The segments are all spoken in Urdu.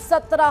17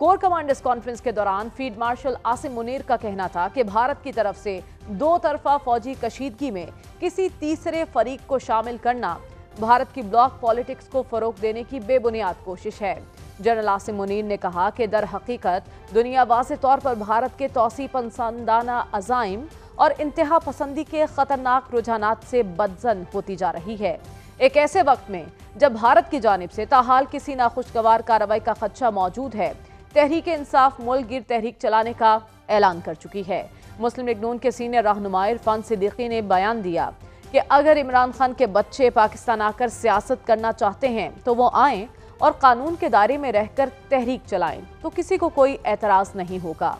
کور کمانڈرز کانفرنس کے دوران فیلڈ مارشل عاصم منیر کا کہنا تھا کہ بھارت کی طرف سے دو طرفہ فوجی کشیدگی میں کسی تیسرے فریق کو شامل کرنا بھارت کی بلاک پالیٹکس کو فروغ دینے کی بے بنیاد کوشش ہے۔ جنرل عاصم منیر نے کہا کہ در حقیقت دنیا واضح طور پر بھارت کے توسیع پسندانہ عزائم اور انتہا پسندی کے خطرناک رجحانات سے بدظن ہوتی جا رہی ہے، ایک ایسے وقت میں جب بھارت کی جانب سے تاحال کسی ناخوشگوار کارروائی کا خدشہ موجود ہے۔ تحریک انصاف ملک گیر تحریک چلانے کا اعلان کر چکی ہے۔ مسلم لیگ نون کے سینئر رہنما عرفان صدیقی نے بیان دیا کہ اگر عمران خان کے بچے پاکستان آ کر سیاست کرنا چاہتے ہیں تو وہ آئیں اور قانون کے دائرے میں رہ کر تحریک چلائیں تو کسی کو کوئی اعتراض نہیں ہوگا۔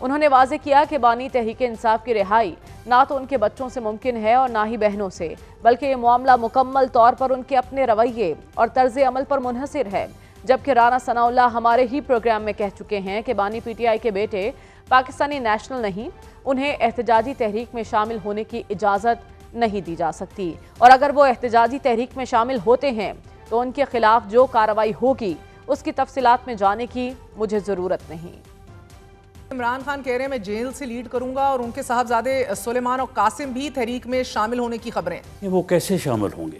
انہوں نے واضح کیا کہ بانی تحریک انصاف کی رہائی نہ تو ان کے بچوں سے ممکن ہے اور نہ ہی بہنوں سے، بلکہ یہ معاملہ مکمل طور پر ان کے اپنے رویے اور طرز عمل پر منحصر ہے۔ جبکہ رانا ثناء اللہ ہمارے ہی پروگرام میں کہہ چکے ہیں کہ بانی پی ٹی آئی کے بیٹے پاکستانی نیشنل نہیں، انہیں احتجاجی تحریک میں شامل ہونے کی اجازت نہیں دی جا سکتی، اور اگر وہ احتجاجی تحریک میں شامل ہوتے ہیں تو ان کے خلاف جو کارروائی ہوگی اس کی تفصیلات میں جانے کی مجھے ضرورت نہیں۔ عمران خان کہہ رہے ہیں میں جیل سے لیڈ کروں گا اور ان کے صاحبزادے سلیمان اور قاسم بھی تحریک میں شامل ہونے کی خبریں۔ وہ کیسے شامل ہوں گے؟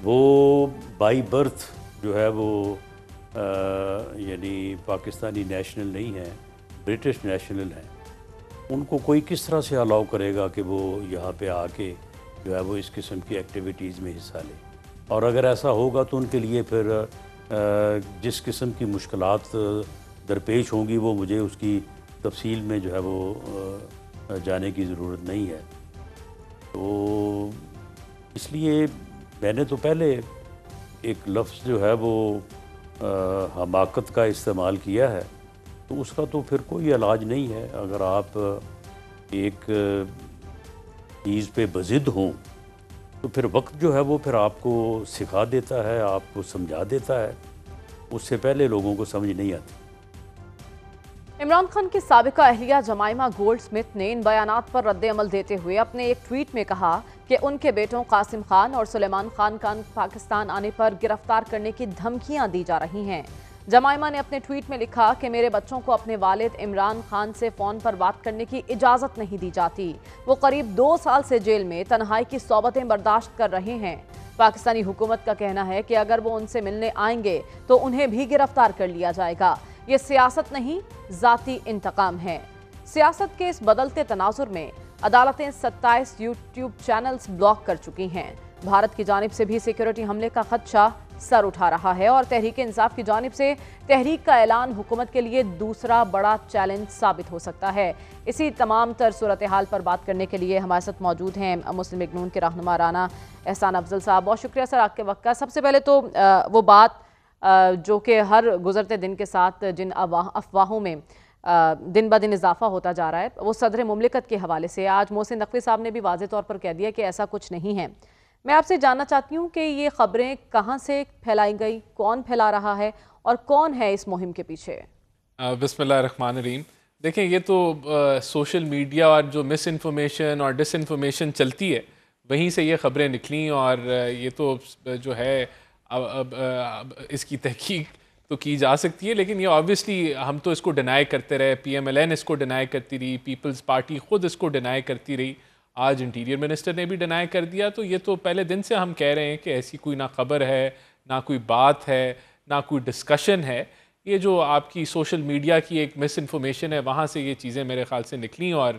وہ بائی برتھ جو ہے وہ یعنی پاکستانی نیشنل نہیں ہیں، برٹش نیشنل ہیں۔ ان کو کوئی کس طرح سے الاؤ کرے گا کہ وہ یہاں پہ آ کے جو ہے وہ اس قسم کی ایکٹیویٹیز میں حصہ لیں؟ اور اگر ایسا ہوگا تو ان کے لیے پھر جس قسم کی مشکلات درپیش ہوں گی وہ مجھے اس کی تفصیل میں جو ہے وہ جانے کی ضرورت نہیں ہے۔ تو اس لیے میں نے تو پہلے ایک لفظ جو ہے وہ حماقت کا استعمال کیا ہے، تو اس کا تو پھر کوئی علاج نہیں ہے۔ اگر آپ ایک چیز پہ بضد ہوں تو پھر وقت جو ہے وہ پھر آپ کو سکھا دیتا ہے، آپ کو سمجھا دیتا ہے، اس سے پہلے لوگوں کو سمجھ نہیں آتی۔ عمران خان کی سابقہ اہلیہ جمائمہ گولڈ سمتھ نے ان بیانات پر رد عمل دیتے ہوئے اپنے ایک ٹویٹ میں کہا کہ ان کے بیٹوں قاسم خان اور سلیمان خان کا پاکستان آنے پر گرفتار کرنے کی دھمکیاں دی جا رہی ہیں۔ جمائمہ نے اپنے ٹویٹ میں لکھا کہ میرے بچوں کو اپنے والد عمران خان سے فون پر بات کرنے کی اجازت نہیں دی جاتی، وہ قریب 2 سال سے جیل میں تنہائی کی صحبتیں برداشت کر رہے ہیں۔ پاکستانی حکومت کا کہنا ہے کہ اگر وہ ان سے ملنے آئیں گے تو انہیں بھی گرفتار کر لیا جائے گا۔ یہ سیاست نہیں، ذاتی انتقام ہے۔ سیاست کے اس بدلتے تناظر میں عدالتیں 27 یوٹیوب چینلز بلاک کر چکی ہیں۔ بھارت کی جانب سے بھی سیکیورٹی حملے کا خدشہ سر اٹھا رہا ہے اور تحریک انصاف کی جانب سے تحریک کا اعلان حکومت کے لیے دوسرا بڑا چیلنج ثابت ہو سکتا ہے۔ اسی تمام تر صورتحال پر بات کرنے کے لیے ہمارے ساتھ موجود ہیں مسلم لیگ نون کے رہنما رانا احسان افضل صاحب۔ بہت شکریہ سر آپ کے وقت کا۔ سب سے پہلے تو وہ بات جو کہ ہر گزرتے دن کے ساتھ جن افواہوں میں دن بدن اضافہ ہوتا جا رہا ہے، وہ صدر مملکت کے حوالے سے آج محسن نقوی صاحب نے بھی واضح طور پر کہہ دیا کہ ایسا کچھ نہیں ہے۔ میں آپ سے جاننا چاہتی ہوں کہ یہ خبریں کہاں سے پھیلائی گئی، کون پھیلا رہا ہے اور کون ہے اس مہم کے پیچھے؟ بسم اللہ الرحمن الرحیم۔ دیکھیں، یہ تو سوشل میڈیا اور جو مس انفارمیشن اور ڈس انفارمیشن چلتی ہے وہیں سے یہ خبریں نکلیں، اور یہ تو جو ہے اب اس کی تحقیق تو کی جا سکتی ہے، لیکن یہ آبویسلی ہم تو اس کو ڈینائی کرتے رہے، پی ایم ایل این اس کو ڈینائی کرتی رہی، پیپلز پارٹی خود اس کو ڈینائی کرتی رہی، آج انٹیریئر منسٹر نے بھی ڈینائی کر دیا۔ تو یہ تو پہلے دن سے ہم کہہ رہے ہیں کہ ایسی کوئی نہ خبر ہے، نہ کوئی بات ہے، نہ کوئی ڈسکشن ہے۔ یہ جو آپ کی سوشل میڈیا کی ایک مس انفارمیشن ہے، وہاں سے یہ چیزیں میرے خیال سے نکلیں، اور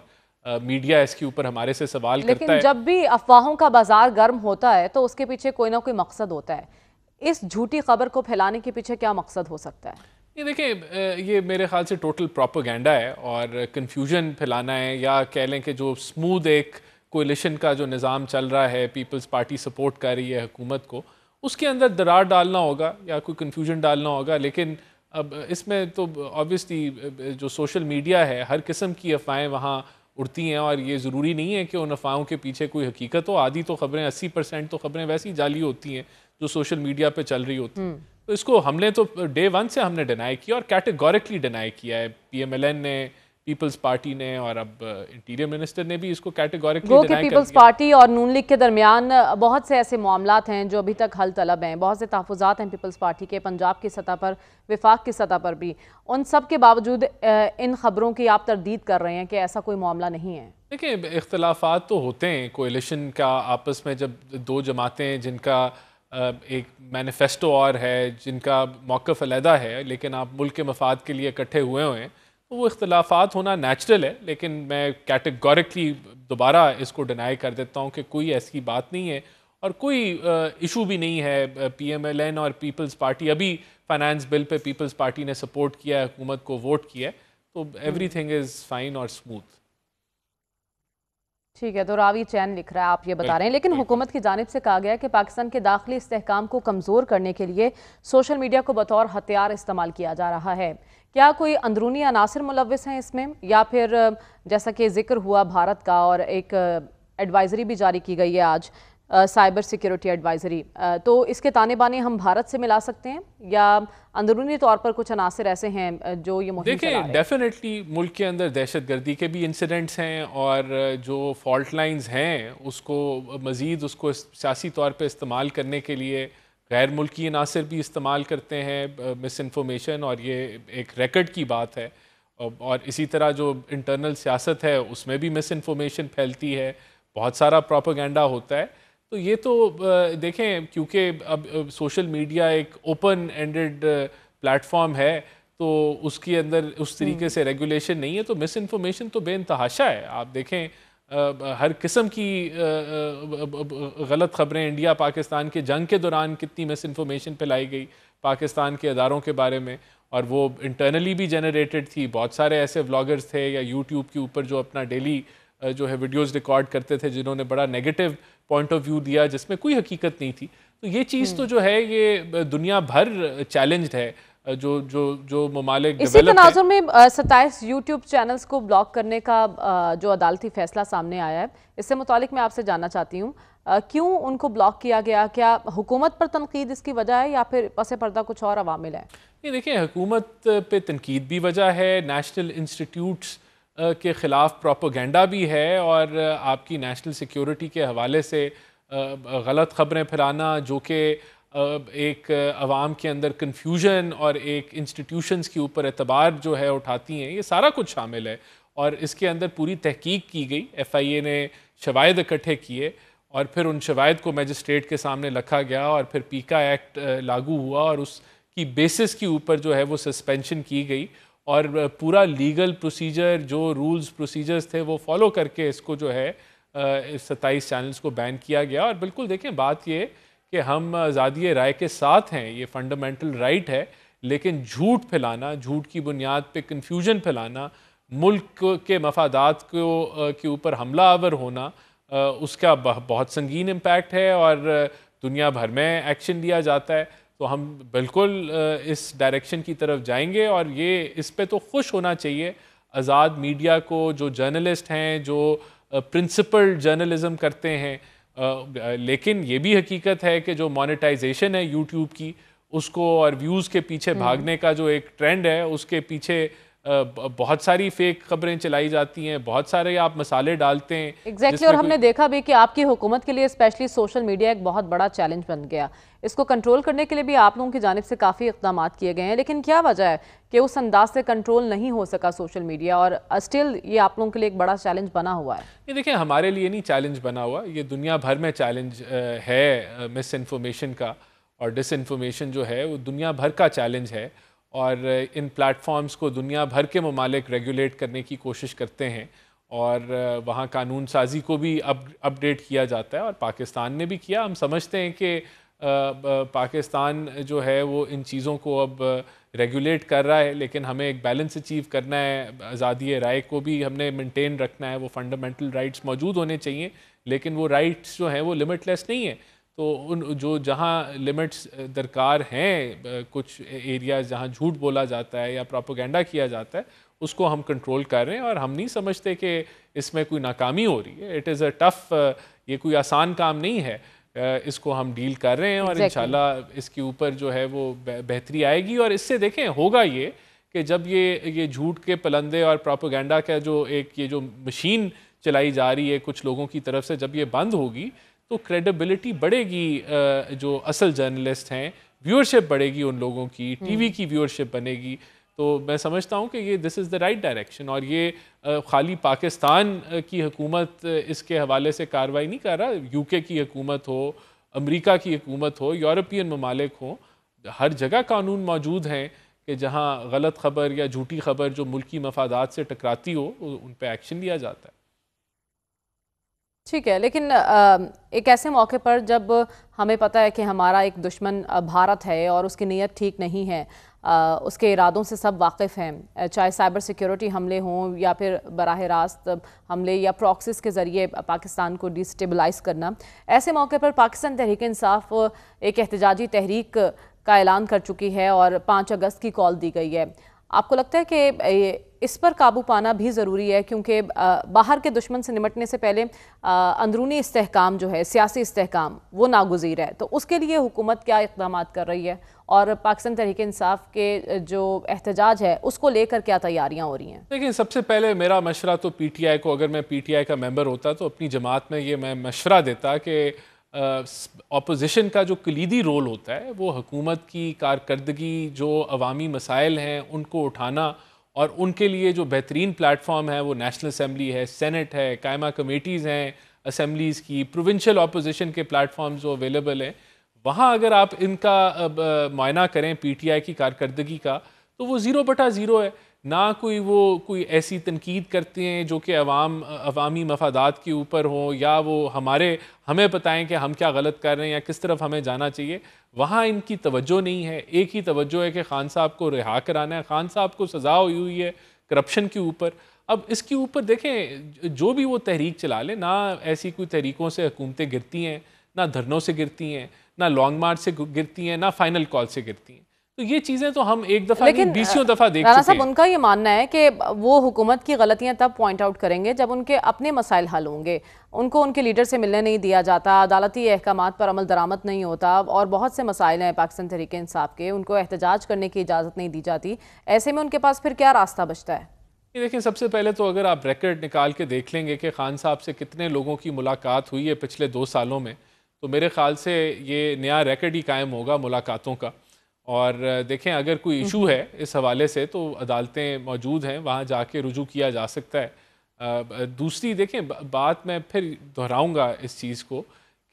میڈیا اس کے اوپر ہمارے سے سوال کرتا ہے۔ لیکن جب بھی افواہوں کا بازار گرم ہوتا ہے تو اس کے پیچھے کوئی نہ کوئی مقصد ہوتا ہے۔ اس جھوٹی خبر کو پھیلانے کے پیچھے کیا مقصد ہو سکتا ہے؟ یہ دیکھیں، یہ میرے خیال سے ٹوٹل پروپیگنڈا ہے اور کنفیوژن پھیلانا ہے، یا کہہ لیں کہ جو اسموتھ ایک کولیشن کا جو نظام چل رہا ہے، پیپلز پارٹی سپورٹ کر رہی ہے حکومت کو، اس کے اندر درار ڈالنا ہوگا یا کوئی کنفیوژن ڈالنا ہوگا۔ لیکن اب اس میں تو آبویسلی جو سوشل میڈیا ہے، ہر قسم کی افواہیں وہاں اڑتی ہیں، اور یہ ضروری نہیں ہے کہ ان افواہوں کے پیچھے کوئی حقیقت ہو۔ آدھی تو خبریں 80% تو خبریں ویسی جعلی ہوتی ہیں جو سوشل میڈیا پہ چل رہی ہوتی ہیں۔ تو اس کو ہم نے تو ڈے 1 سے ہم نے ڈینائی کیا اور کیٹیگورکلی ڈینائی کیا ہے۔ پی ایم ایل این نے، پیپلز پارٹی نے اور اب انٹیریئر منسٹر نے بھی اس کو کیٹیگورکلی وہ کہ ڈینائی کر پیپلز دیا. پارٹی اور نون لیگ کے درمیان بہت سے ایسے معاملات ہیں جو ابھی تک حل طلب ہیں، بہت سے تحفظات ہیں پیپلز پارٹی کے، پنجاب کی سطح پر، وفاق کی سطح پر بھی. ان سب کے باوجود ان خبروں کی آپ تردید کر رہے ہیں کہ ایسا کوئی معاملہ نہیں ہے. دیکھیں اختلافات تو ہوتے ہیں، کوئلیشن کا آپس میں جب دو جماعتیں جن کا ایک مینیفیسٹو اور ہے، جن کا موقف علیحدہ ہے، لیکن آپ ملک کے مفاد کے لیے اکٹھے ہوئے ہیں، تو وہ اختلافات ہونا نیچرل ہے. لیکن میں کیٹیگورکلی دوبارہ اس کو ڈینائی کر دیتا ہوں کہ کوئی ایسی بات نہیں ہے اور کوئی ایشو بھی نہیں ہے. پی ایم ایل این اور پیپلز پارٹی، ابھی فائنانس بل پہ پیپلز پارٹی نے سپورٹ کیا ہے، حکومت کو ووٹ کیا ہے، تو ایوری تھنگ از فائن اور اسموتھ. ٹھیک ہے، تو راوی چین لکھ رہا ہے، آپ یہ بتا رہے ہیں. لیکن حکومت کی جانب سے کہا گیا ہے کہ پاکستان کے داخلی استحکام کو کمزور کرنے کے لیے سوشل میڈیا کو بطور ہتھیار استعمال کیا جا رہا ہے. کیا کوئی اندرونی عناصر ملوث ہیں اس میں، یا پھر جیسا کہ ذکر ہوا بھارت کا اور ایک ایڈوائزری بھی جاری کی گئی ہے آج، سائبر سیکیورٹی ایڈوائزری، تو اس کے تانے بانے ہم بھارت سے ملا سکتے ہیں یا اندرونی طور پر کچھ عناصر ایسے ہیں جو یہ مہم چلا رہے ہیں؟ دیکھیں ڈیفینیٹلی ملک کے اندر دہشت گردی کے بھی انسیڈنٹس ہیں، اور جو فالٹ لائنز ہیں اس کو مزید اس کو سیاسی طور پہ استعمال کرنے کے لیے غیر ملکی عناصر بھی استعمال کرتے ہیں، مس انفارمیشن، اور یہ ایک ریکارڈ کی بات ہے. اور اسی طرح جو انٹرنل سیاست ہے اس میں بھی مس انفارمیشن پھیلتی ہے، بہت سارا پروپیگنڈا ہوتا ہے. تو یہ تو دیکھیں، کیونکہ اب سوشل میڈیا ایک اوپن اینڈڈ پلیٹ فارم ہے، تو اس کے اندر اس طریقے سے ریگولیشن نہیں ہے، تو مس انفارمیشن تو بے انتہاشا ہے. آپ دیکھیں ہر قسم کی غلط خبریں، انڈیا پاکستان کے جنگ کے دوران کتنی مس انفارمیشن پھیلائی گئی پاکستان کے اداروں کے بارے میں، اور وہ انٹرنلی بھی جنریٹڈ تھی. بہت سارے ایسے ولاگرز تھے یا یوٹیوب کے اوپر جو اپنا ڈیلی جو ہے ویڈیوز ریکارڈ کرتے تھے، جنہوں نے بڑا نیگیٹو پوائنٹ آف ویو دیا جس میں کوئی حقیقت نہیں تھی. تو یہ چیز تو جو ہے یہ دنیا بھر چیلنجڈ ہے. جو ممالک اسی تناظر میں 27 یوٹیوب چینلز کو بلاک کرنے کا جو عدالتی فیصلہ سامنے آیا ہے، اس سے متعلق میں آپ سے جاننا چاہتی ہوں کیوں ان کو بلاک کیا گیا؟ کیا حکومت پر تنقید اس کی وجہ ہے یا پھر پس پردہ کچھ اور عوامل ہیں؟ یہ دیکھیں حکومت پہ تنقید بھی وجہ ہے، نیشنل انسٹیٹیوٹس کے خلاف پروپیگنڈا بھی ہے، اور آپ کی نیشنل سیکیورٹی کے حوالے سے غلط خبریں پھیلانا جو کہ ایک عوام کے اندر کنفیوژن اور ایک انسٹیٹیوشنز کے اوپر اعتبار جو ہے اٹھاتی ہیں، یہ سارا کچھ شامل ہے. اور اس کے اندر پوری تحقیق کی گئی، ایف آئی اے نے شواہد اکٹھے کیے اور پھر ان شواہد کو میجسٹریٹ کے سامنے رکھا گیا، اور پھر پیکا ایکٹ لاگو ہوا اور اس کی بیسس کے اوپر جو ہے وہ سسپینشن کی گئی، اور پورا لیگل پروسیجر جو رولز پروسیجرز تھے وہ فالو کر کے اس کو جو ہے 27 چینلز کو بین کیا گیا. اور بالکل دیکھیں بات یہ کہ ہم آزادی رائے کے ساتھ ہیں، یہ فنڈامنٹل رائٹ ہے، لیکن جھوٹ پھیلانا، جھوٹ کی بنیاد پہ کنفیوژن پھیلانا، ملک کے مفادات کے اوپر حملہ آور ہونا، اس کا بہت سنگین امپیکٹ ہے اور دنیا بھر میں ایکشن لیا جاتا ہے. تو ہم بالکل اس ڈائریکشن کی طرف جائیں گے، اور یہ اس پہ تو خوش ہونا چاہیے آزاد میڈیا کو، جو جرنلسٹ ہیں، جو پرنسپل جرنلزم کرتے ہیں. لیکن یہ بھی حقیقت ہے کہ جو مانیٹائزیشن ہے یوٹیوب کی، اس کو اور ویوز کے پیچھے بھاگنے کا جو ایک ٹرینڈ ہے، اس کے پیچھے بہت ساری فیک خبریں چلائی جاتی ہیں، بہت سارے آپ مسالے ڈالتے ہیں. ایگزیکٹلی، اور ہم نے دیکھا بھی کہ آپ کی حکومت کے لیے اسپیشلی سوشل میڈیا ایک بہت بڑا چیلنج بن گیا. اس کو کنٹرول کرنے کے لیے بھی آپ لوگوں کی جانب سے کافی اقدامات کیے گئے ہیں، لیکن کیا وجہ ہے کہ اس انداز سے کنٹرول نہیں ہو سکا سوشل میڈیا، اور اسٹل یہ آپ لوگوں کے لیے ایک بڑا چیلنج بنا ہوا ہے؟ یہ دیکھیں ہمارے لیے نہیں چیلنج بنا ہوا، یہ دنیا بھر میں چیلنج ہے مس انفارمیشن کا، اور ڈس انفارمیشن جو ہے وہ دنیا بھر کا چیلنج ہے. اور ان پلیٹ فارمز کو دنیا بھر کے ممالک ریگولیٹ کرنے کی کوشش کرتے ہیں، اور وہاں قانون سازی کو بھی اپڈیٹ کیا جاتا ہے، اور پاکستان نے بھی کیا. ہم سمجھتے ہیں کہ پاکستان جو ہے وہ ان چیزوں کو اب ریگولیٹ کر رہا ہے، لیکن ہمیں ایک بیلنس اچیو کرنا ہے. آزادی رائے کو بھی ہم نے مینٹین رکھنا ہے، وہ فنڈامنٹل رائٹس موجود ہونے چاہیے، لیکن وہ رائٹس جو ہیں وہ لمٹ لیس نہیں ہیں. تو جو جہاں لمٹس درکار ہیں، کچھ ایریاز جہاں جھوٹ بولا جاتا ہے یا پروپیگنڈا کیا جاتا ہے، اس کو ہم کنٹرول کر رہے ہیں، اور ہم نہیں سمجھتے کہ اس میں کوئی ناکامی ہو رہی ہے. اٹ از اے ٹف، یہ کوئی آسان کام نہیں ہے. اس کو ہم ڈیل کر رہے ہیں، اور انشاءاللہ اس کے اوپر جو ہے وہ بہتری آئے گی. اور اس سے دیکھیں ہوگا یہ کہ جب یہ جھوٹ کے پلندے اور پروپیگنڈا کا جو یہ جو مشین چلائی جا رہی ہے کچھ لوگوں کی طرف سے، جب یہ بند ہوگی تو کریڈیبلٹی بڑھے گی، جو اصل جرنلسٹ ہیں ویورشپ بڑھے گی ان لوگوں کی، ٹی وی کی ویورشپ بنے گی. تو میں سمجھتا ہوں کہ یہ دس از دا رائٹ ڈائریکشن. اور یہ خالی پاکستان کی حکومت اس کے حوالے سے کارروائی نہیں کر رہا، یو کے کی حکومت ہو، امریکہ کی حکومت ہو، یورپین ممالک ہوں، ہر جگہ قانون موجود ہیں کہ جہاں غلط خبر یا جھوٹی خبر جو ملکی مفادات سے ٹکراتی ہو ان پہ ایکشن لیا جاتا ہے. ٹھیک ہے، لیکن ایک ایسے موقع پر جب ہمیں پتہ ہے کہ ہمارا ایک دشمن بھارت ہے اور اس کی نیت ٹھیک نہیں ہے، اس کے ارادوں سے سب واقف ہیں، چاہے سائبر سیکیورٹی حملے ہوں یا پھر براہ راست حملے یا پراکسیز کے ذریعے پاکستان کو ڈیسٹیبلائز کرنا، ایسے موقع پر پاکستان تحریک انصاف ایک احتجاجی تحریک کا اعلان کر چکی ہے اور 5 اگست کی کال دی گئی ہے. آپ کو لگتا ہے کہ اس پر قابو پانا بھی ضروری ہے، کیونکہ باہر کے دشمن سے نمٹنے سے پہلے اندرونی استحکام جو ہے، سیاسی استحکام، وہ ناگزیر ہے، تو اس کے لیے حکومت کیا اقدامات کر رہی ہے اور پاکستان تحریک انصاف کے جو احتجاج ہے اس کو لے کر کیا تیاریاں ہو رہی ہیں؟ لیکن سب سے پہلے میرا مشورہ تو پی ٹی آئی کو، اگر میں پی ٹی آئی کا ممبر ہوتا تو اپنی جماعت میں یہ میں مشورہ دیتا کہ اپوزیشن کا جو کلیدی رول ہوتا ہے وہ حکومت کی کارکردگی، جو عوامی مسائل ہیں ان کو اٹھانا، اور ان کے لیے جو بہترین پلیٹ فارم ہے وہ نیشنل اسمبلی ہے، سینٹ ہے، قائمہ کمیٹیز ہیں اسمبلیز کی، پروونشل اپوزیشن کے پلیٹ فارمز جو اویلیبل ہیں، وہاں اگر آپ ان کا معائنہ کریں پی ٹی آئی کی کارکردگی کا تو وہ 0/0 ہے. نہ کوئی ایسی تنقید کرتے ہیں جو کہ عوامی مفادات کے اوپر ہوں، یا وہ ہمیں بتائیں کہ ہم کیا غلط کر رہے ہیں یا کس طرف ہمیں جانا چاہیے. وہاں ان کی توجہ نہیں ہے. ایک ہی توجہ ہے کہ خان صاحب کو رہا کرانا ہے. خان صاحب کو سزا ہوئی ہے کرپشن کے اوپر. اب اس کے اوپر دیکھیں جو بھی وہ تحریک چلا لے، نہ ایسی کوئی تحریکوں سے حکومتیں گرتی ہیں، نہ دھرنوں سے گرتی ہیں، نہ لانگ مارچ سے گرتی ہیں، نہ فائنل کال سے گرتی ہیں. تو یہ چیزیں تو ہم ایک دفعہ نہیں 20 دفعہ دیکھ چکے ہیں. رانا صاحب، ان کا یہ ماننا ہے کہ وہ حکومت کی غلطیاں تب پوائنٹ آؤٹ کریں گے جب ان کے اپنے مسائل حل ہوں گے. ان کو ان کے لیڈر سے ملنے نہیں دیا جاتا، عدالتی احکامات پر عمل درآمد نہیں ہوتا، اور بہت سے مسائل ہیں پاکستان تحریک انصاف کے، ان کو احتجاج کرنے کی اجازت نہیں دی جاتی. ایسے میں ان کے پاس پھر کیا راستہ بچتا ہے؟ دیکھیں، سب سے پہلے تو اگر آپ ریکارڈ نکال کے دیکھ لیں گے کہ خان صاحب سے کتنے لوگوں کی ملاقات ہوئی ہے پچھلے 2 سالوں میں، تو میرے خیال سے یہ نیا ریکارڈ ہی قائم ہوگا ملاقاتوں کا. اور دیکھیں اگر کوئی ایشو ہے اس حوالے سے تو عدالتیں موجود ہیں، وہاں جا کے رجوع کیا جا سکتا ہے. دوسری دیکھیں بات میں پھر دہراؤں گا اس چیز کو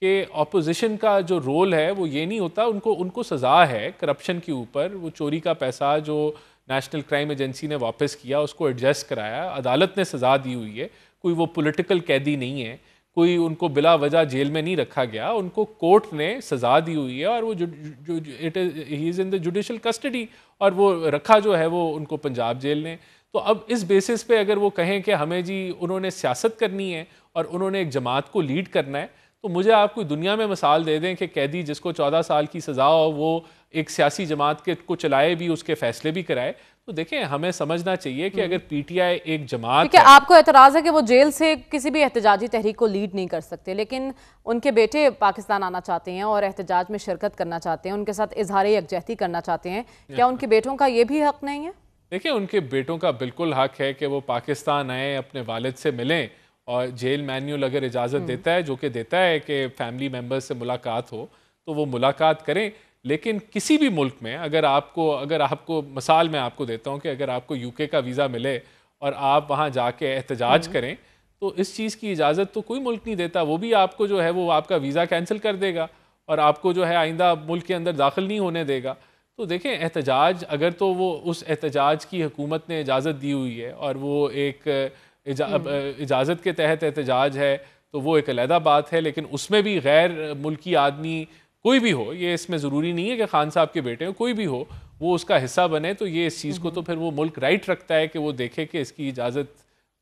کہ اپوزیشن کا جو رول ہے وہ یہ نہیں ہوتا. ان کو سزا ہے کرپشن کے اوپر. وہ چوری کا پیسہ جو نیشنل کرائم ایجنسی نے واپس کیا اس کو ایڈجسٹ کرایا، عدالت نے سزا دی ہوئی ہے. کوئی وہ پولیٹیکل قیدی نہیں ہے، کوئی ان کو بلا وجہ جیل میں نہیں رکھا گیا. ان کو کورٹ نے سزا دی ہوئی ہے اور وہ ہی از ان دی جوڈیشل کسٹڈی، اور وہ رکھا جو ہے وہ ان کو پنجاب جیل نے. تو اب اس بیسس پہ اگر وہ کہیں کہ ہمیں جی انہوں نے سیاست کرنی ہے اور انہوں نے ایک جماعت کو لیڈ کرنا ہے، تو مجھے آپ کوئی دنیا میں مثال دے دیں کہ قیدی جس کو 14 سال کی سزا ہو وہ ایک سیاسی جماعت کو چلائے بھی، اس کے فیصلے بھی کرائے. تو دیکھیں ہمیں سمجھنا چاہیے کہ اگر پی ٹی آئی ایک جماعت ہے. آپ کو اعتراض ہے کہ وہ جیل سے کسی بھی احتجاجی تحریک کو لیڈ نہیں کر سکتے، لیکن ان کے بیٹے پاکستان آنا چاہتے ہیں اور احتجاج میں شرکت کرنا چاہتے ہیں، ان کے ساتھ اظہار یکجہتی کرنا چاہتے ہیں. کیا ان کے بیٹوں کا یہ بھی حق نہیں ہے؟ دیکھیں ان کے بیٹوں کا بالکل حق ہے کہ وہ پاکستان آئیں، اپنے والد سے ملیں، اور جیل مینیول اگر اجازت دیتا ہے، جو کہ دیتا ہے کہ فیملی ممبر سے ملاقات ہو، تو وہ ملاقات کریں. لیکن کسی بھی ملک میں اگر آپ کو مثال میں آپ کو دیتا ہوں کہ اگر آپ کو یو کے کا ویزا ملے اور آپ وہاں جا کے احتجاج کریں تو اس چیز کی اجازت تو کوئی ملک نہیں دیتا. وہ بھی آپ کو جو ہے وہ آپ کا ویزا کینسل کر دے گا اور آپ کو جو ہے آئندہ ملک کے اندر داخل نہیں ہونے دے گا. تو دیکھیں احتجاج اگر تو وہ اس احتجاج کی حکومت نے اجازت دی ہوئی ہے اور وہ ایک اجازت کے تحت احتجاج ہے تو وہ ایک علیحدہ بات ہے. لیکن اس میں بھی غیر ملکی آدمی کوئی بھی ہو، یہ اس میں ضروری نہیں ہے کہ خان صاحب کے بیٹے ہو، کوئی بھی ہو، وہ اس کا حصہ بنے، تو یہ اس چیز کو تو پھر وہ ملک رائٹ رکھتا ہے کہ وہ دیکھے کہ اس کی اجازت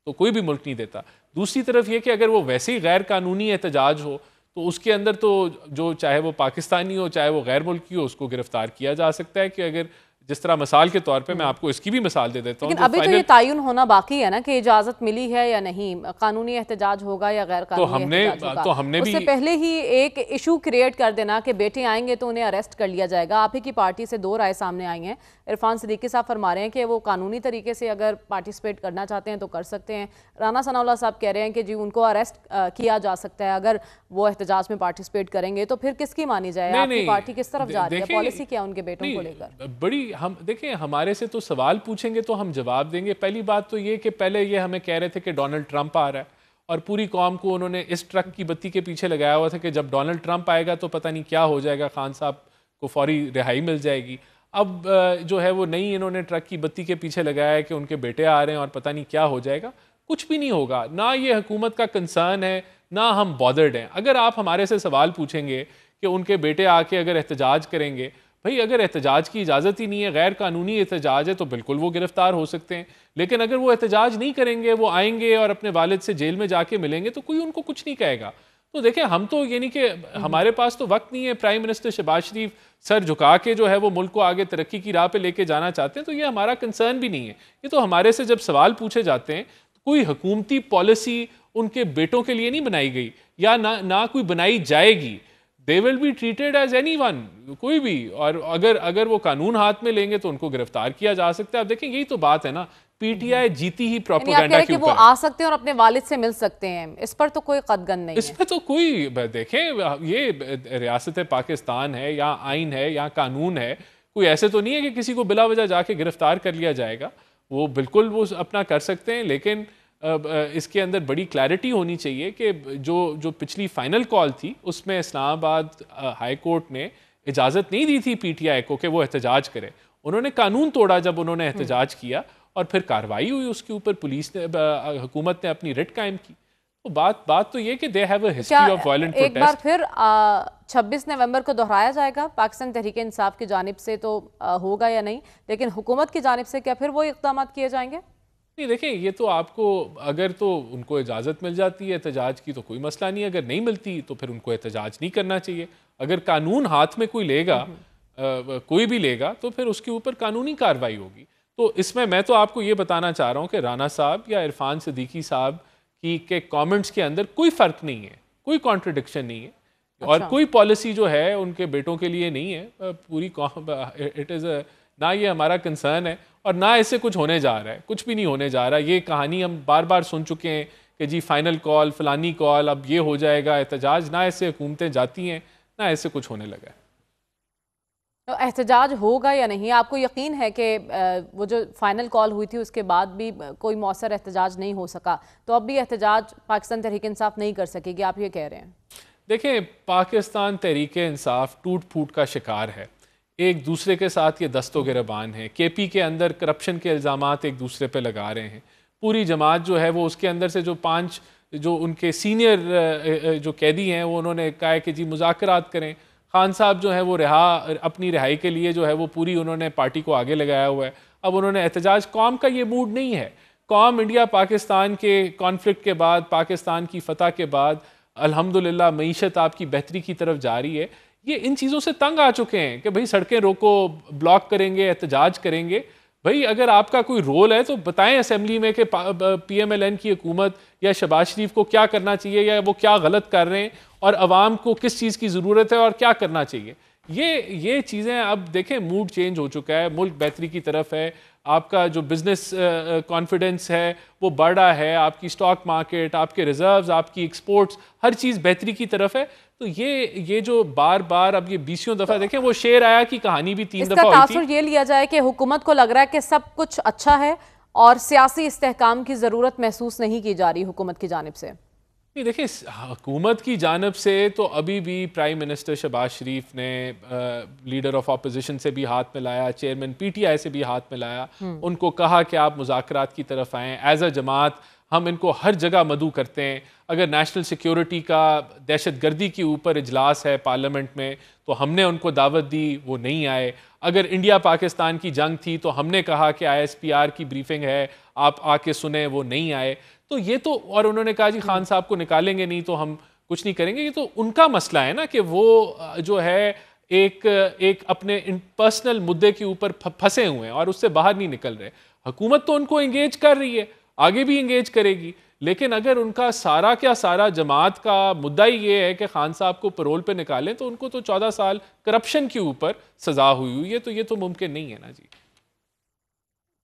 تو کوئی بھی ملک نہیں دیتا. دوسری طرف یہ کہ اگر وہ ویسے ہی غیر قانونی احتجاج ہو تو اس کے اندر تو جو چاہے وہ پاکستانی ہو چاہے وہ غیر ملکی ہو، اس کو گرفتار کیا جا سکتا ہے کہ اگر جس طرح مثال کے طور پہ میں آپ کو اس کی بھی مثال دے دیتا ہوں. لیکن ابھی تو یہ تعین ہونا باقی ہے نا کہ اجازت ملی ہے یا نہیں, قانونی احتجاج ہوگا یا غیر قانونی احتجاج ہوگا. اس سے پہلے ہی ایک ایشو کریٹ کر دینا کہ بیٹے آئیں گے تو انہیں اریسٹ کر لیا جائے گا. آپ ہی کی پارٹی سے 2 رائے سامنے آئی ہیں. عرفان صدیقی صاحب فرما رہے ہیں کہ وہ قانونی طریقے سے اگر پارٹیسپیٹ کرنا چاہتے ہیں تو کر سکتے ہیں. رانا ثناء اللہ صاحب کہہ رہے ہیں کہ جی ان کو اریسٹ کیا جا سکتا ہے اگر وہ احتجاج میں پارٹیسپیٹ کریں گے. تو پھر کس کی مانی جائے؟ آپ کی پارٹی کس طرف جا رہی ہے؟ پالیسی کیا ان کے بیٹوں کو لے کر؟ بڑی ہم دیکھیں, ہمارے سے تو سوال پوچھیں گے تو ہم جواب دیں گے. پہلی بات تو یہ کہ پہلے یہ ہمیں کہہ رہے تھے کہ ڈونلڈ ٹرمپ آ رہا ہے, اور پوری قوم کو انہوں نے اس ٹرک کی بتی کے پیچھے لگایا ہوا تھا کہ جب ڈونلڈ ٹرمپ آئے گا تو پتہ نہیں کیا ہو جائے گا, خان صاحب کو فوری رہائی مل جائے گی. اب جو ہے وہ نہیں, انہوں نے ٹرک کی بتی کے پیچھے لگایا ہے کہ ان کے بیٹے آ رہے ہیں اور پتہ نہیں کیا ہو جائے گا. کچھ بھی نہیں ہوگا. نہ یہ حکومت کا کنسرن ہے, نہ ہم بادرڈ ہیں. اگر آپ ہمارے سے سوال پوچھیں گے کہ ان کے بیٹے آ کے اگر احتجاج کریں گے, بھئی اگر احتجاج کی اجازت ہی نہیں ہے, غیر قانونی احتجاج ہے, تو بالکل وہ گرفتار ہو سکتے ہیں. لیکن اگر وہ احتجاج نہیں کریں گے, وہ آئیں گے اور اپنے والد سے جیل میں جا کے ملیں گے, تو کوئی ان کو کچھ نہیں کہے گا. تو دیکھیں, ہم تو یعنی کہ ہمارے پاس تو وقت نہیں ہے. پرائم منسٹر شہباز شریف سر جھکا کے جو ہے وہ ملک کو آگے ترقی کی راہ پہ لے کے جانا چاہتے ہیں, تو یہ ہمارا کنسرن بھی نہیں ہے. یہ تو ہمارے سے جب سوال پوچھے جاتے ہیں, کوئی حکومتی پالیسی ان کے بیٹوں کے لیے نہیں بنائی گئی یا نہ کوئی بنائی جائے گی. They will be treated as anyone, کوئی بھی. اور اگر وہ قانون ہاتھ میں لیں گے تو ان کو گرفتار کیا جا سکتا ہے. اب دیکھیں, یہی تو بات ہے نا, پی ٹی آئی جیتی ہی پروپیگنڈا کے اوپر. وہ آ سکتے ہیں اور اپنے والد سے مل سکتے ہیں, اس پر تو کوئی قدغن نہیں ہے. اس پہ تو کوئی, دیکھیں یہ ریاست پاکستان ہے یا آئین ہے یا قانون ہے, کوئی ایسے تو نہیں ہے کہ کسی کو بلا وجہ جا کے گرفتار کر لیا جائے گا. وہ بالکل وہ اپنا کر سکتے ہیں, لیکن اس کے اندر بڑی کلیئرٹی ہونی چاہیے کہ جو پچھلی فائنل کال تھی اس میں اسلام آباد ہائی کورٹ نے اجازت نہیں دی تھی پی ٹی آئی کو کہ وہ احتجاج کرے. انہوں نے قانون توڑا جب انہوں نے احتجاج کیا, اور پھر کارروائی ہوئی اس کے اوپر, پولیس نے, حکومت نے اپنی رٹ قائم کی. تو بات تو یہ کہ they have a history of violent protest. ایک بار پھر 26 نومبر کو دہرایا جائے گا پاکستان تحریک انصاف کی جانب سے, تو ہوگا یا نہیں, لیکن حکومت کی جانب سے کیا پھر وہ اقدامات کیے جائیں گے؟ نہیں, دیکھیں, یہ تو آپ کو اگر تو ان کو اجازت مل جاتی ہے احتجاج کی تو کوئی مسئلہ نہیں. اگر نہیں ملتی تو پھر ان کو احتجاج نہیں کرنا چاہیے. اگر قانون ہاتھ میں کوئی لے گا, کوئی بھی لے گا, تو پھر اس کے اوپر قانونی کارروائی ہوگی. تو اس میں تو آپ کو یہ بتانا چاہ رہا ہوں کہ رانا صاحب یا عرفان صدیقی صاحب کی کے کامنٹس کے اندر کوئی فرق نہیں ہے, کوئی کانٹرڈکشن نہیں ہے, اور کوئی پالیسی جو ہے ان کے بیٹوں کے لیے نہیں ہے. پوری اٹ از نہ یہ ہمارا کنسرن ہے اور نہ اس سے کچھ ہونے جا رہا ہے. کچھ بھی نہیں ہونے جا رہا. یہ کہانی ہم بار بار سن چکے ہیں کہ جی فائنل کال, فلانی کال, اب یہ ہو جائے گا احتجاج. نہ اس سے حکومتیں جاتی ہیں, نہ اس سے کچھ ہونے لگا ہے. احتجاج ہوگا یا نہیں؟ آپ کو یقین ہے کہ وہ جو فائنل کال ہوئی تھی اس کے بعد بھی کوئی مؤثر احتجاج نہیں ہو سکا, تو اب بھی احتجاج پاکستان تحریک انصاف نہیں کر سکے گی, آپ یہ کہہ رہے ہیں؟ دیکھیں, پاکستان تحریک انصاف ٹوٹ پھوٹ کا شکار ہے. ایک دوسرے کے ساتھ یہ دست و گریبان ہے. کے پی کے اندر کرپشن کے الزامات ایک دوسرے پہ لگا رہے ہیں. پوری جماعت جو ہے وہ اس کے اندر سے جو 5 جو ان کے سینئر جو قیدی ہیں وہ انہوں نے کہا ہے کہ جی مذاکرات کریں. خان صاحب جو ہے وہ اپنی رہائی کے لیے جو ہے وہ پوری انہوں نے پارٹی کو آگے لگایا ہوا ہے. اب انہوں نے احتجاج, قوم کا یہ موڈ نہیں ہے. قوم انڈیا پاکستان کے کانفلکٹ کے بعد, پاکستان کی فتح کے بعد الحمدللہ معیشت آپ کی بہتری کی طرف جاری ہے. یہ ان چیزوں سے تنگ آ چکے ہیں کہ بھئی سڑکیں روکو, بلاک کریں گے, احتجاج کریں گے. بھئی اگر آپ کا کوئی رول ہے تو بتائیں اسمبلی میں کہ پی ایم ایل این کی حکومت یا شہباز شریف کو کیا کرنا چاہیے, یا وہ کیا غلط کر رہے ہیں, اور عوام کو کس چیز کی ضرورت ہے اور کیا کرنا چاہیے. یہ چیزیں اب دیکھیں, موڈ چینج ہو چکا ہے, ملک بہتری کی طرف ہے. آپ کا جو بزنس کانفیڈنس ہے وہ بڑھ رہا ہے, آپ کی سٹاک مارکیٹ, آپ کے ریزروز, آپ کی ایکسپورٹس, ہر چیز بہتری کی طرف ہے. تو یہ جو بار بار اب یہ 20 دفعہ دیکھیں, وہ شیر آیا کی کہانی بھی 3 دفعہ ہوئی تھی. اس کا تاثر یہ لیا جائے کہ حکومت کو لگ رہا ہے کہ سب کچھ اچھا ہے اور سیاسی استحکام کی ضرورت محسوس نہیں کی جا رہی حکومت کی جانب سے. نہیں, دیکھیں, حکومت کی جانب سے تو ابھی بھی پرائم منسٹر شہباز شریف نے لیڈر آف اپوزیشن سے بھی ہاتھ ملایا, چیئرمین پی ٹی آئی سے بھی ہاتھ ملایا, ان کو کہا کہ آپ مذاکرات کی طرف آئیں. ایز اے جماعت ہم ان کو ہر جگہ مدعو کرتے ہیں. اگر نیشنل سیکیورٹی کا دہشت گردی کے اوپر اجلاس ہے پارلیمنٹ میں تو ہم نے ان کو دعوت دی, وہ نہیں آئے. اگر انڈیا پاکستان کی جنگ تھی تو ہم نے کہا کہ آئی ایس پی آر کی بریفنگ ہے, آپ آ کے سنیں, وہ نہیں آئے. تو یہ تو, اور انہوں نے کہا جی خان صاحب کو نکالیں گے نہیں تو ہم کچھ نہیں کریں گے. یہ تو ان کا مسئلہ ہے نا کہ وہ جو ہے ایک اپنے پرسنل مدعے کے اوپر پھنسے ہوئے ہیں اور اس سے باہر نہیں نکل رہے. حکومت تو ان کو انگیج کر رہی ہے, آگے بھی انگیج کرے گی, لیکن اگر ان کا سارا کیا سارا جماعت کا مدعا یہ ہے کہ خان صاحب کو پرول پہ نکالیں تو ان کو تو 14 سال کرپشن کے اوپر سزا ہوئی ہے, تو یہ تو ممکن نہیں ہے نا جی.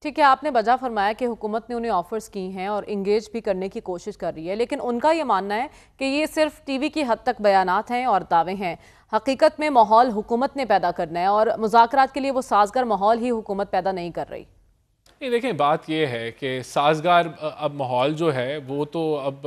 ٹھیک ہے, آپ نے بجا فرمایا کہ حکومت نے انہیں آفرز کی ہیں اور انگیج بھی کرنے کی کوشش کر رہی ہے, لیکن ان کا یہ ماننا ہے کہ یہ صرف ٹی وی کی حد تک بیانات ہیں اور دعوے ہیں. حقیقت میں ماحول حکومت نے پیدا کرنا ہے اور مذاکرات کے لیے وہ سازگار ماحول ہی حکومت پیدا نہیں کر رہی. دیکھیں بات یہ ہے کہ سازگار اب ماحول جو ہے وہ تو اب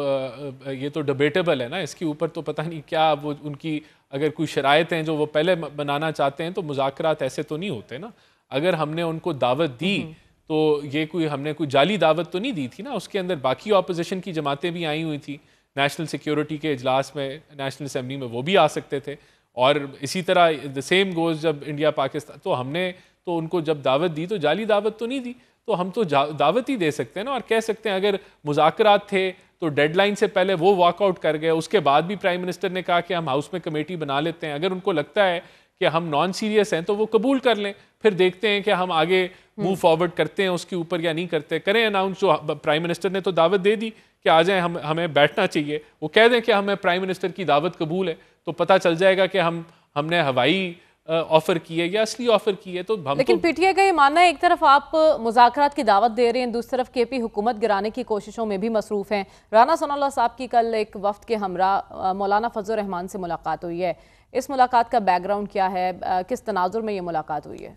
یہ تو ڈبیٹیبل ہے نا, اس کے اوپر تو پتہ نہیں کیا وہ ان کی اگر کوئی شرائط ہیں جو وہ پہلے بنانا چاہتے ہیں تو مذاکرات ایسے تو نہیں ہوتے نا. اگر ہم نے ان کو دعوت دی تو یہ ہم نے کوئی جعلی دعوت تو نہیں دی تھی نا, اس کے اندر باقی اپوزیشن کی جماعتیں بھی آئی ہوئی تھی نیشنل سیکیورٹی کے اجلاس میں, نیشنل اسمبلی میں وہ بھی آ سکتے تھے, اور اسی طرح دا سیم گوز جب انڈیا پاکستان, تو ہم نے تو ان کو جب دعوت دی تو جعلی دعوت تو نہیں دی, تو ہم تو دعوت ہی دے سکتے ہیں نا, اور کہہ سکتے ہیں اگر مذاکرات تھے تو ڈیڈ لائن سے پہلے وہ واک آؤٹ کر گئے, اس کے بعد بھی پرائم منسٹر نے کہا کہ ہم ہاؤس میں کمیٹی بنا لیتے ہیں, اگر ان کو لگتا ہے کہ ہم نان سیریس ہیں تو وہ قبول کر لیں, پھر دیکھتے ہیں کہ ہم آگے موو فارورڈ کرتے ہیں اس کے اوپر یا نہیں کرتے. کریں اناؤنس, جو پرائم منسٹر نے تو دعوت دے دی کہ آ جائیں, ہمیں بیٹھنا چاہیے, وہ کہہ دیں کہ ہمیں پرائم منسٹر کی دعوت قبول ہے, تو پتہ چل جائے گا کہ ہم نے ہوائی آفر کی ہے یا اصلی آفر کی ہے. تو لیکن پی ٹی آئی کا یہ ماننا ہے ایک طرف آپ مذاکرات کی دعوت دے رہے ہیں, دوسری طرف کے پی حکومت گرانے کی کوششوں میں بھی مصروف ہیں. رانا ثناء اللہ صاحب کی کل ایک وفد کے ہمراہ مولانا فضل الرحمان سے ملاقات ہوئی ہے, اس ملاقات کا بیک گراؤنڈ کیا ہے, کس تناظر میں یہ ملاقات ہوئی ہے؟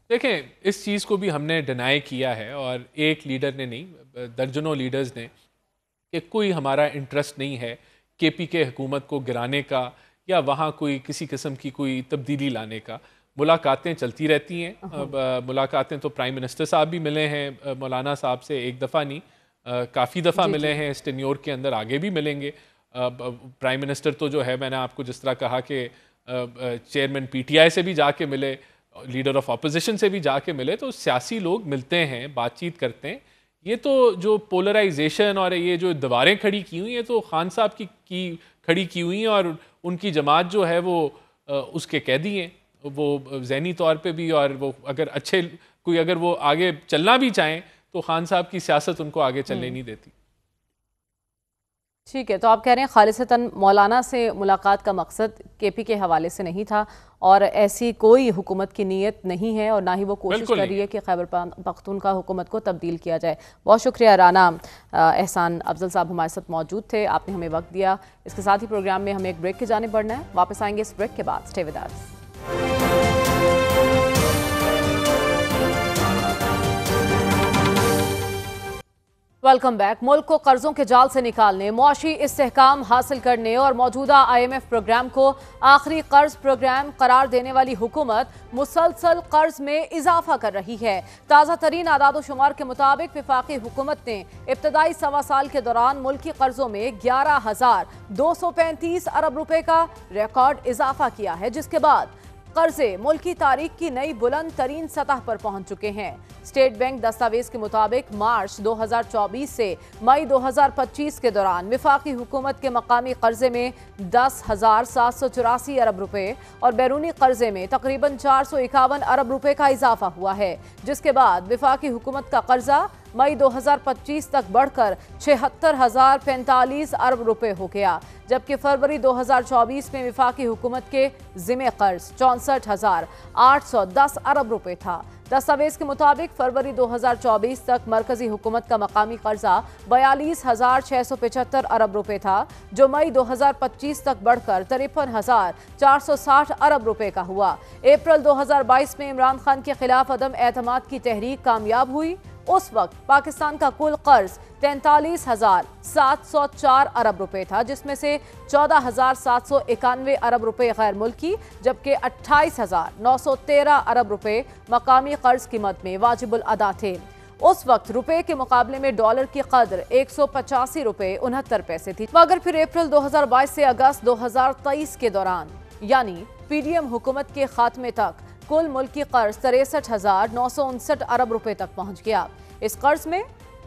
دیکھیں اس چیز کو بھی ہم نے ڈینائی کیا ہے, اور ایک لیڈر نے نہیں درجنوں لیڈرز نے, کہ کوئی ہمارا انٹرسٹ نہیں ہے کے پی کے حکومت کو گرانے کا یا وہاں کوئی کسی قسم کی کوئی تبدیلی لانے کا. ملاقاتیں چلتی رہتی ہیں, ملاقاتیں تو پرائم منسٹر صاحب بھی ملے ہیں مولانا صاحب سے, ایک دفعہ نہیں کافی دفعہ ملے ہیں اس ٹینیور کے اندر, آگے بھی ملیں گے. پرائم منسٹر تو جو ہے میں نے آپ کو جس طرح کہا کہ چیئرمین پی ٹی آئی سے بھی جا کے ملے, لیڈر آف اپوزیشن سے بھی جا کے ملے, تو سیاسی لوگ ملتے ہیں, بات چیت کرتے ہیں. یہ تو جو پولرائزیشن اور یہ جو دیواریں کھڑی کی ہوئی ہیں تو خان صاحب کی کھڑی کی ہوئی ہیں, اور ان کی جماعت جو ہے وہ اس کے قیدی ہیں, وہ ذہنی طور پہ بھی, اور وہ اگر اگر وہ آگے چلنا بھی چاہیں تو خان صاحب کی سیاست ان کو آگے چلنے نہیں دیتی. ٹھیک ہے, تو آپ کہہ رہے ہیں خالصتاً مولانا سے ملاقات کا مقصد کے پی کے حوالے سے نہیں تھا, اور ایسی کوئی حکومت کی نیت نہیں ہے, اور نہ ہی وہ کوشش کر رہی ہے کہ خیبر پختونخوا حکومت کو تبدیل کیا جائے. بہت شکریہ رانا احسان افضل صاحب ہمارے ساتھ موجود تھے, آپ نے ہمیں وقت دیا. اس کے ساتھ ہی پروگرام میں ہمیں ایک بریک کی جانب بڑھنا ہے, واپس آئیں گے اس بریک کے بعد. Stay with us. Welcome back. ملک کو قرضوں کے جال سے نکالنے, معاشی استحکام حاصل کرنے اور موجودہ آئی ایم ایف پروگرام کو آخری قرض پروگرام قرار دینے والی حکومت مسلسل قرض میں اضافہ کر رہی ہے. تازہ ترین اعداد و شمار کے مطابق وفاقی حکومت نے ابتدائی سوا سال کے دوران ملکی قرضوں میں 11,235 ارب روپے کا ریکارڈ اضافہ کیا ہے, جس کے بعد قرضے ملکی تاریخ کی نئی بلند ترین سطح پر پہنچ چکے ہیں. اسٹیٹ بینک دستاویز کے مطابق مارچ 2024 سے مئی 2025 کے دوران وفاقی حکومت کے مقامی قرضے میں 10,784 ارب روپے اور بیرونی قرضے میں تقریباً 451 ارب روپے کا اضافہ ہوا ہے, جس کے بعد وفاقی حکومت کا قرضہ مئی 2025 تک بڑھ کر 76,045 ارب روپے ہو گیا, جبکہ فروری 2024 میں وفاقی حکومت کے ذمہ قرض 64,810 ارب روپے تھا. دستاویز کے مطابق فروری 2024 تک مرکزی حکومت کا مقامی قرضہ 42,675 ارب روپے تھا, جو مئی 2025 تک بڑھ کر 53,460 ارب روپے کا ہوا. اپریل 2022 میں عمران خان کے خلاف عدم اعتماد کی تحریک کامیاب ہوئی. اس وقت پاکستان کا کل قرض 43,704 ارب روپے تھا, جس میں سے 14,791 ارب روپے غیر ملکی جبکہ 28,913 ارب روپے مقامی قرض کی مد میں واجب الادا تھے. اس وقت روپے کے مقابلے میں ڈالر کی قدر 185 روپے 69 پیسے تھی. مگر پھر اپریل 2022 سے اگست 2023 کے دوران یعنی پی ڈی ایم حکومت کے خاتمے تک کل ملکی قرض 63,959 ارب روپے تک پہنچ گیا. اس قرض میں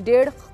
1.5